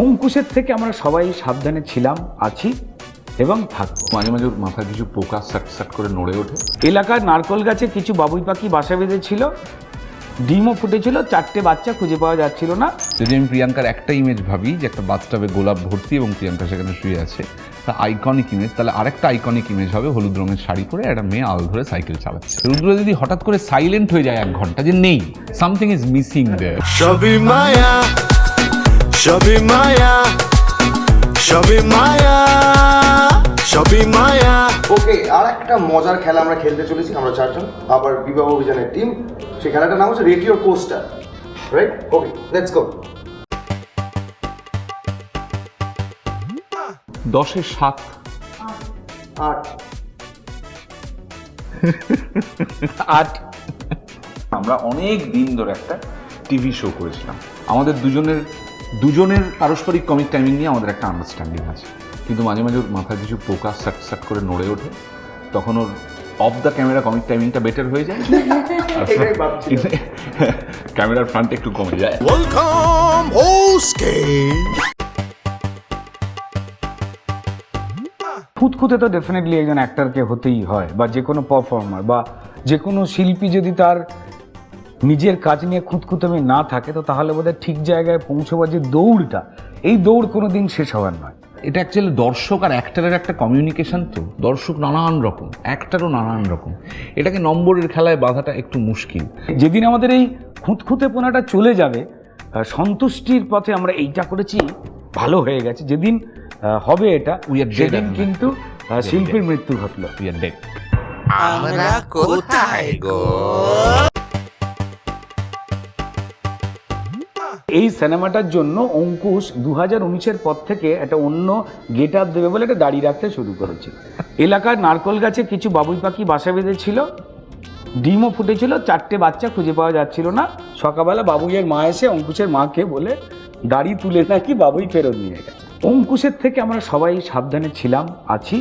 অঙ্কুশের থেকে আমরা সবাই সাবধানে ছিলাম, আছি এবং থাকবো। মাঝে মাঝে ওর মাথায় কিছু পোকা সাট করে নড়ে ওঠে। এলাকার নারকল গাছে কিছু বাবুই পাখি বাসা বেঁধেছিল, ডিমও ফুটেছিল, 4টে বাচ্চা খুঁজে পাওয়া যাচ্ছিল না। যদি আমি প্রিয়াঙ্কার একটা ইমেজ ভাবি যে একটা বাথটাবে গোলাপ ভর্তি এবং প্রিয়াঙ্কা সেখানে শুয়ে আছে, তা আইকনিক ইমেজ, তাহলে আরেকটা আইকনিক ইমেজ হবে হলুদ রঙের শাড়ি পরে একটা মেয়ে আল ধরে সাইকেল চালাচ্ছে। রুদ্র যদি হঠাৎ করে সাইলেন্ট হয়ে যায় 1 ঘন্টা, যে নেই, সামথিং ইজ মিসিং দেয়ার। সবই মায়া, সবই মায়া, সবই মায়া, সবই মায়া। ওকে, আর একটা মজার খেলা আমরা খেলতে চলেছি, আমরা 4 জন, আবার বিবাহ অভিযানের টিম। সেই খেলাটার নাম হচ্ছে radio coaster, right? Okay, let's go. 10-এ 7। 8 8 আমরা অনেক দিন ধরে একটা টিভি শো করেছিলাম। আমাদের দুজনের পারস্পরিক কমিক টাইমিং নিয়ে আমাদের একটা আন্ডারস্ট্যান্ডিং আছে, কিন্তু মাঝে মাঝে ওর মাথায় কিছু পোকা সাট করে নড়ে ওঠে, তখন ওর অফ দ্য ক্যামেরা কমিক টাইমিংটা বেটার হয়ে যায়, ক্যামেরার ফ্রন্ট একটু কমে যায়। ওয়েলকাম হোস্টে। খুঁতখুঁতে তো ডেফিনেটলি একজন অ্যাক্টরকে হতেই হয়, বা যে কোনো পারফর্মার বা যে কোনো শিল্পী যদি তার নিজের কাজ নিয়ে খুঁতখুঁতেমি না থাকে, তো তাহলে বোধহয় ঠিক জায়গায় পৌঁছবার যে দৌড়টা, এই দৌড় কোনো দিন শেষ হওয়ার নয়। এটা অ্যাকচুয়ালি দর্শক আর অ্যাক্টারের একটা কমিউনিকেশন। তো দর্শক নানান রকম, অ্যাক্টারও নানান রকম, এটাকে নম্বরের খেলায় বাঁধাটা একটু মুশকিল। যেদিন আমাদের এই খুঁতখুঁতেপনাটা চলে যাবে, সন্তুষ্টির পথে আমরা এইটা করেছি, ভালো হয়ে গেছে, যেদিন হবে এটা, সেদিন কিন্তু শিল্পীর মৃত্যু ঘটলো। আমরা কোথায় গো? এই সিনেমাটার জন্য অঙ্কুশ 2019-এর পর থেকে একটা অন্য গেট আপ দেবে বলে একটা দাড়ি রাখতে শুরু করেছে। এলাকার নারকল গাছে কিছু বাবুই পাখি বাসা বেঁধেছিল, ডিমও ফুটেছিল, 4টে বাচ্চা খুঁজে পাওয়া যাচ্ছিল না। সকালবেলা বাবুইয়ের মা এসে অঙ্কুশের মাকে বলে দাড়ি তুলে নাকি বাবুই ফেরত নিয়ে গেছে। অঙ্কুশের থেকে আমরা সবাই সাবধানে ছিলাম, আছি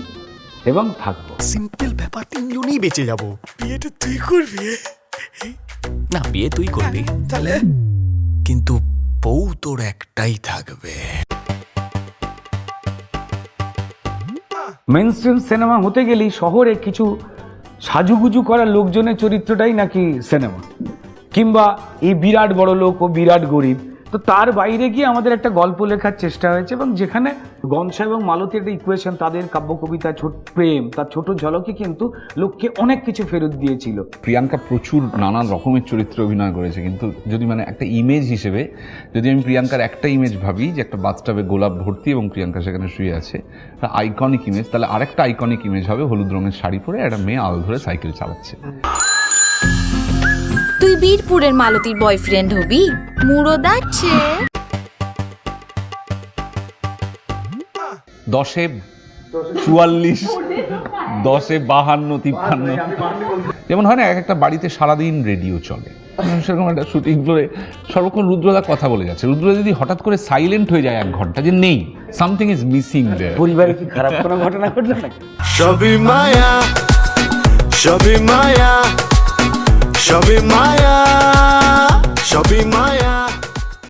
এবং থাকবো। সিম্পল ব্যাপার, 3 জনই বেঁচে যাব। বিয়েটা তুই করবি? না, বিয়ে তুই করবি, তাহলে কিন্তু বউ তোর একটাই থাকবে। মেইনস্ট্রিম সিনেমা হতে গেলেই শহরে কিছু সাজুগুজু করা লোকজনের চরিত্রটাই নাকি সিনেমা, কিংবা এই বিরাট বড় লোক ও বিরাট গরিব। তো তার বাইরে গিয়ে আমাদের একটা গল্প লেখার চেষ্টা হয়েছে, এবং যেখানে গনসা এবং মালতী একটা ইকুয়েশন, তাদের কাব্য কবিতা, ছোট প্রেম, তার ছোট ঝলকে কিন্তু লোককে অনেক কিছু ফেরত দিয়েছিল। প্রিয়াঙ্কা প্রচুর নানান রকমের চরিত্রে অভিনয় করেছে, কিন্তু যদি মানে একটা ইমেজ হিসেবে যদি আমি প্রিয়াঙ্কার একটা ইমেজ ভাবি যে একটা বাথটাবে গোলাপ ভর্তি এবং প্রিয়াঙ্কা সেখানে শুয়ে আছে, তা আইকনিক ইমেজ, তাহলে আরেকটা আইকনিক ইমেজ হবে হলুদ রঙের শাড়ি পরে একটা মেয়ে আল ধরে সাইকেল চালাচ্ছে। তুই বীরপুরের মালতীর বয়ফ্রেন্ড হবি? মুড়োদাচ্ছে 10-এ 44, 10-এ 52, 53, যেমন হয় না এক একটা বাড়িতে সারাদিন রেডিও চলে, সেরকম একটা শুটিং ফ্লোরে সর্বক্ষণ রুদ্রদা কথা বলে যাচ্ছে। রুদ্র যদি হঠাৎ করে সাইলেন্ট হয়ে যায় 1 ঘন্টা, যে নেই, সামথিং ইজ মিসিং দেয়ার। পরিবারে কি খারাপ কোনো ঘটনা ঘটলো নাকি? সবই মায়া, সবই মায়া, সবই মায়া, সবই মায়া।